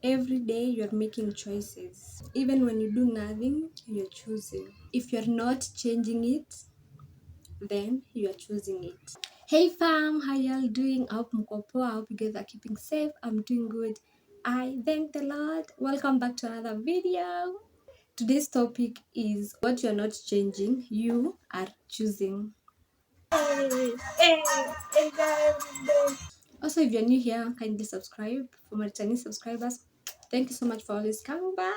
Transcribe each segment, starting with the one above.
Every day you're making choices. Even when you do nothing, you're choosing. If you're not changing it, then you're choosing it. Hey fam, how y'all doing? I hope mko poa. I hope you guys are keeping safe. I'm doing good. I thank the Lord. Welcome back to another video. Today's topic is what you're not changing, you are choosing. Also, if you're new here, kindly subscribe. For my returning subscribers, thank you so much for always coming back.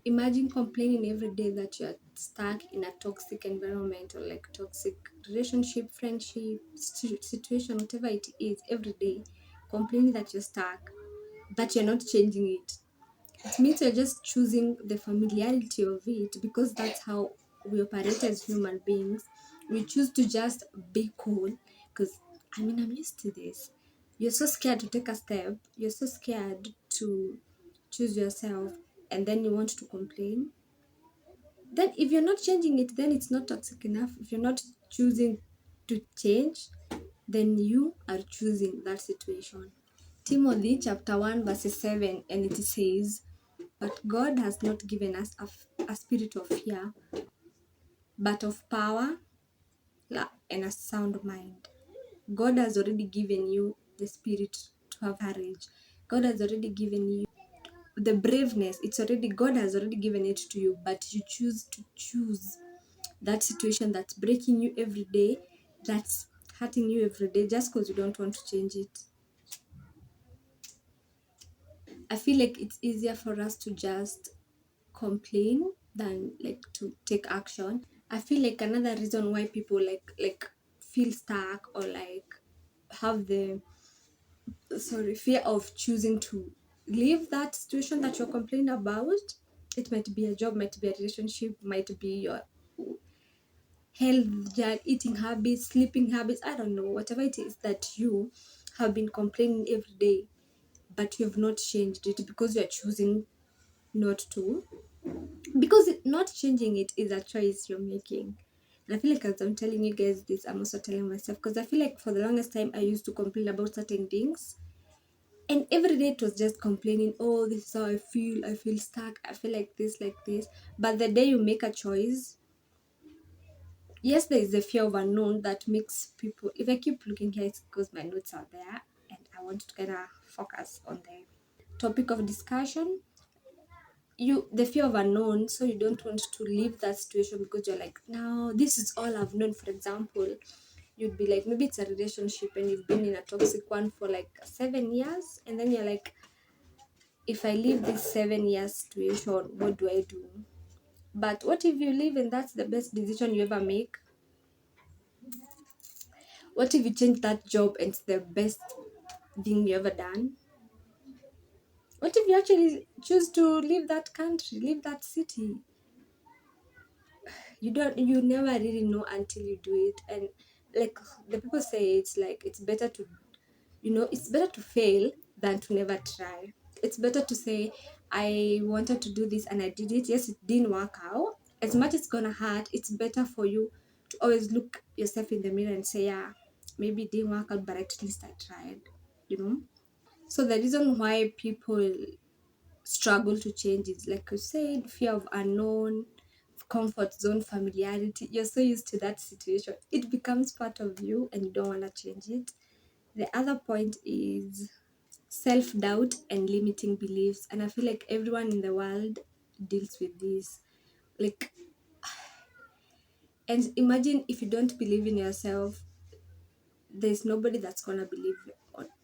Imagine complaining every day that you're stuck in a toxic environment or like toxic relationship, friendship, situation, whatever it is, every day. Complaining that you're stuck, but you're not changing it. It means you're just choosing the familiarity of it because that's how we operate as human beings. We choose to just be cool because I'm used to this. You're so scared to take a step, you're so scared to choose yourself, and then you want to complain. Then, if you're not changing it, then it's not toxic enough. If you're not choosing to change, then you are choosing that situation. Timothy chapter 1 verse 7, and it says, but God has not given us a spirit of fear, but of power and a sound mind. God has already given you the spirit to have courage. God has already given you the braveness. God has already given it to you, but you choose to choose that situation that's breaking you every day, that's hurting you every day, just because you don't want to change it. I feel like it's easier for us to just complain than like to take action. I feel like another reason why people like feel stuck or like have the fear of choosing to leave that situation that you're complaining about. It might be a job, might be a relationship, might be your health, your eating habits, sleeping habits, I don't know, whatever it is that you have been complaining every day, but you have not changed it because you're choosing not to. Because not changing it is a choice you're making. And I feel like as I'm telling you guys this, I'm also telling myself, because I feel like for the longest time I used to complain about certain things. And every day it was just complaining, oh, this is how I feel stuck, I feel like this, like this. But the day you make a choice, yes, there is a fear of unknown that makes people, if I keep looking here, it's because my notes are there and I want to kind of focus on the topic of discussion. The fear of unknown, so you don't want to leave that situation because you're like, no, this is all I've known. For example, you'd be like, maybe it's a relationship and you've been in a toxic one for like 7 years, and then you're like, if I leave this 7 years situation, what do I do? But what if you leave and that's the best decision you ever make? What if you change that job and it's the best thing you ever done? What if you actually choose to leave that country, leave that city? You never really know until you do it. And like the people say, it's like it's better to, it's better to fail than to never try. It's better to say, I wanted to do this and I did it. Yes, it didn't work out. As much as it's gonna hurt, it's better for you to always look yourself in the mirror and say, yeah, maybe it didn't work out, but at least I tried. So the reason why people struggle to change is, like you said, fear of unknown, comfort zone, familiarity. You're so used to that situation, it becomes part of you and you don't want to change it. The other point is self-doubt and limiting beliefs, and I feel like everyone in the world deals with this. Like, and imagine if you don't believe in yourself, there's nobody that's gonna believe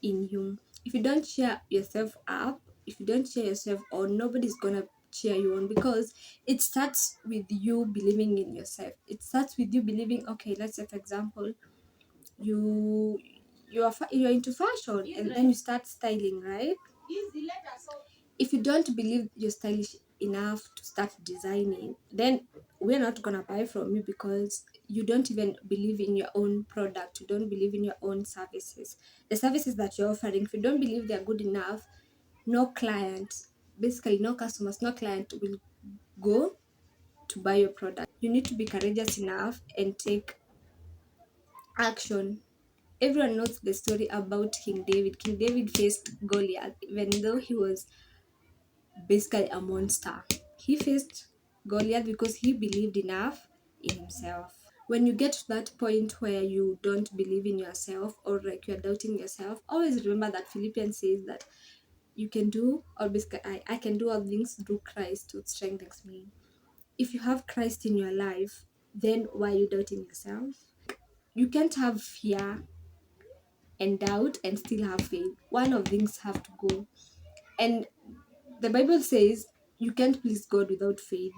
in you. If you don't cheer yourself up, if you don't cheer yourself on, nobody's gonna cheer you on, because it starts with you believing in yourself. It starts with you believing, okay, let's say for example, you you're into fashion and then you start styling, right? If you don't believe you're stylish enough to start designing, then we're not gonna buy from you, because you don't even believe in your own product, you don't believe in your own services, the services that you're offering. If you don't believe they're good enough, no client, basically no customers, no client will go to buy your product. You need to be courageous enough and take action. Everyone knows the story about King David. King David faced Goliath, even though he was basically a monster. He faced Goliath because he believed enough in himself. When you get to that point where you don't believe in yourself, or like you're doubting yourself, always remember that Philippians says that you can do, or basically I can do all things through Christ who strengthens me. If you have Christ in your life, then why are you doubting yourself? You can't have fear and doubt and still have faith. One of things have to go. And the Bible says you can't please God without faith.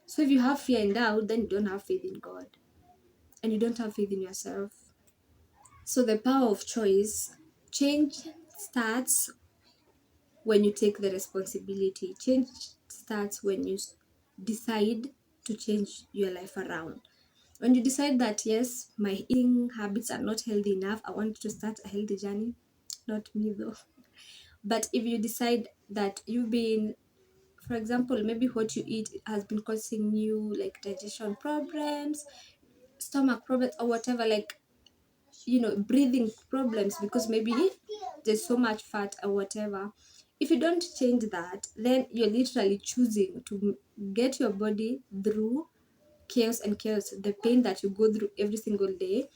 So if you have fear and doubt, then you don't have faith in God. And you don't have faith in yourself. So the power of choice, change starts when you take the responsibility. Change starts when you decide to change your life around. When you decide that, yes, my eating habits are not healthy enough, I want to start a healthy journey. Not me though. But if you decide that you've been, for example, maybe what you eat has been causing you like digestion problems, stomach problems, or whatever, like, breathing problems because maybe there's so much fat or whatever. If you don't change that, then you're literally choosing to get your body through chaos and chaos, the pain that you go through every single day.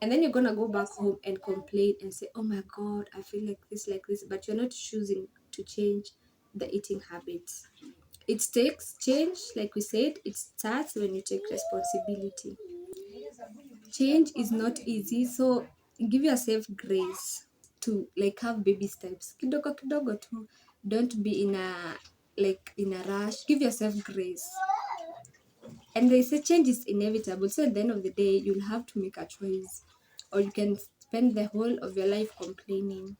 And then you're gonna go back home and complain and say, oh my God, I feel like this, but you're not choosing to change the eating habits. It takes change, like we said, it starts when you take responsibility. Change is not easy, so give yourself grace to like have baby steps. Kidogo kidogo tu. Don't be in a rush. Give yourself grace. And they say change is inevitable. So at the end of the day, you'll have to make a choice. Or you can spend the whole of your life complaining.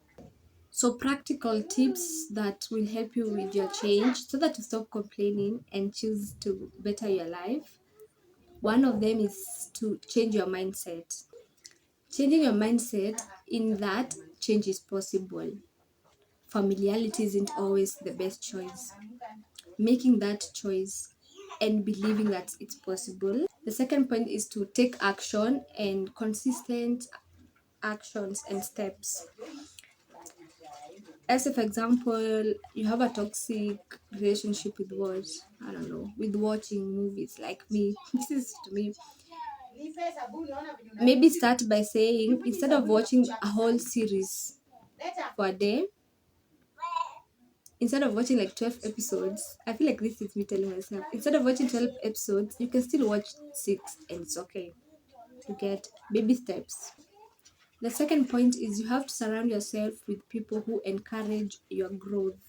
So practical tips that will help you with your change so that you stop complaining and choose to better your life. One of them is to change your mindset. Changing your mindset in that change is possible. Familiarity isn't always the best choice. Making that choice and believing that it's possible. The second point is to take action and consistent actions and steps. As if example, you have a toxic relationship with what? I don't know, with watching movies like me. This is to me. Maybe start by saying, instead of watching a whole series for a day, instead of watching like 12 episodes, I feel like this is me telling myself, instead of watching 12 episodes, you can still watch 6 and it's okay. To get baby steps. The second point is you have to surround yourself with people who encourage your growth.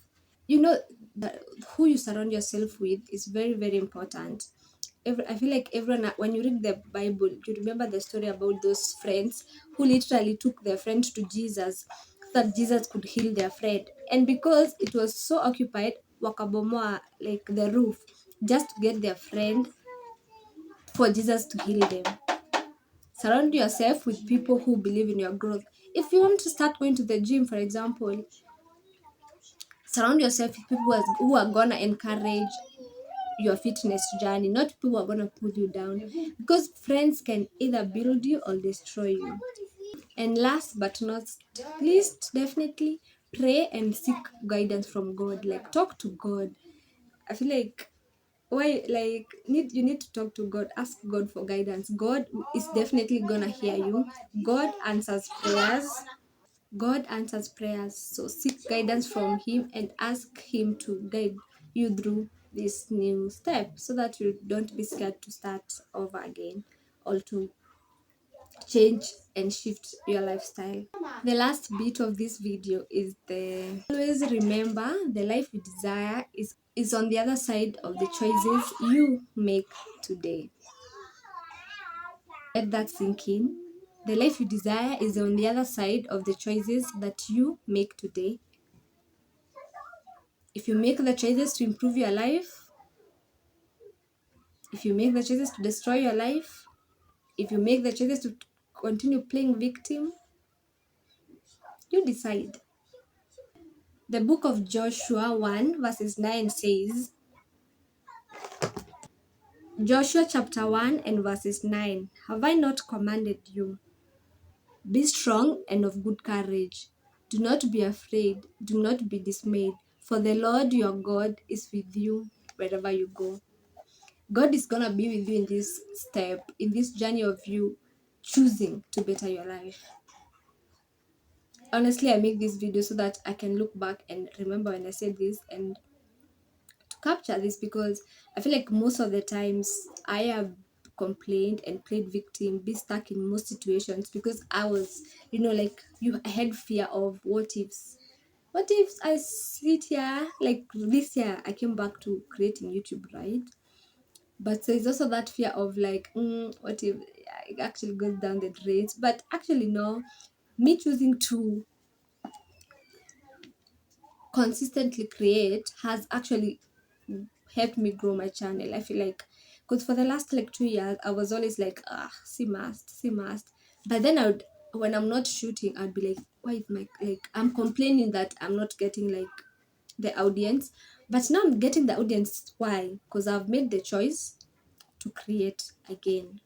You know that who you surround yourself with is very, very important. I feel like everyone, when you read the Bible, you remember the story about those friends who literally took their friend to Jesus so that Jesus could heal their friend. And because it was so occupied, wakabomoa like the roof just to get their friend for Jesus to heal them. Surround yourself with people who believe in your growth. If you want to start going to the gym, for example, surround yourself with people who are gonna encourage your fitness journey, not people who are gonna pull you down. Because friends can either build you or destroy you. And last but not least, definitely pray and seek guidance from God. Like talk to God. I feel like you need to talk to God, ask God for guidance. God is definitely gonna hear you. God answers prayers. God answers prayers, so seek guidance from Him and ask Him to guide you through this new step so that you don't be scared to start over again or to change and shift your lifestyle. The last bit of this video is always remember the life you desire is on the other side of the choices you make today. Let that sink in. The life you desire is on the other side of the choices that you make today. If you make the choices to improve your life, if you make the choices to destroy your life, if you make the choices to continue playing victim, you decide. The book of Joshua 1 verses 9 says, Joshua chapter 1 and verses 9, have I not commanded you? Be strong and of good courage. Do not be afraid, do not be dismayed, For the Lord your God is with you wherever you go. God is gonna be with you in this step, in this journey of you choosing to better your life. Honestly, I make this video so that I can look back and remember when I said this and to capture this, because I feel like most of the times I have complained and played victim, be stuck in most situations because I was, like I had fear of what if I sit here, like this year I came back to creating YouTube, right? But there's also that fear of like, what if it actually goes down the drains? But actually, no, me choosing to consistently create has actually helped me grow my channel. I feel like, because for the last like 2 years, I was always like, see must. But then when I'm not shooting, I'd be like, why is my, like, I'm complaining that I'm not getting like the audience. But now I'm getting the audience. Why? Because I've made the choice to create again.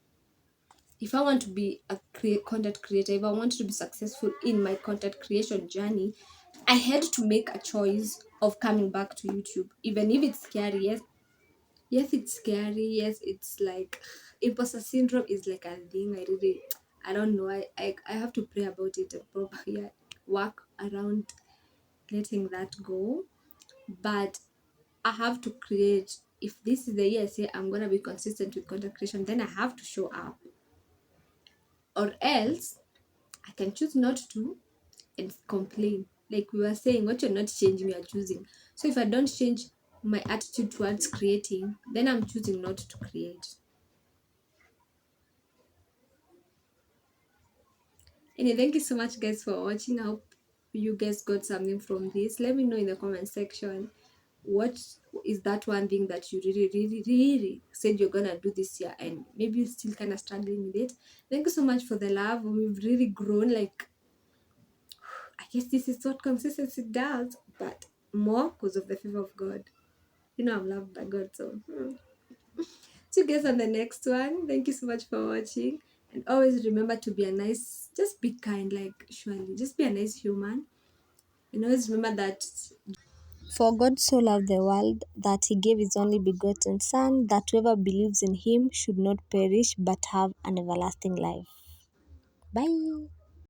If I want to be a content creator, if I want to be successful in my content creation journey, I had to make a choice of coming back to YouTube, even if it's scary. Yes, it's scary. Yes, it's like imposter syndrome is like a thing. I don't know. I have to pray about it and probably work around letting that go. But I have to create. If this is the year I say I'm gonna be consistent with content creation, then I have to show up, or else I can choose not to and complain. Like we were saying, what you're not changing, you're choosing. So if I don't change my attitude towards creating, then I'm choosing not to create. Anyway, thank you so much, guys, for watching. I hope you guys got something from this. Let me know in the comment section what is that one thing that you really, really, really said you're gonna do this year, and maybe you're still kind of struggling with it. Thank you so much for the love. We've really grown. Like, I guess this is what consistency does, but more because of the favor of God. I'm loved by God. So, see you guys on the next one. Thank you so much for watching. And always remember to be a nice, just be kind, like, surely, just be a nice human. And always remember that. For God so loved the world that he gave his only begotten Son, that whoever believes in him should not perish but have an everlasting life. Bye.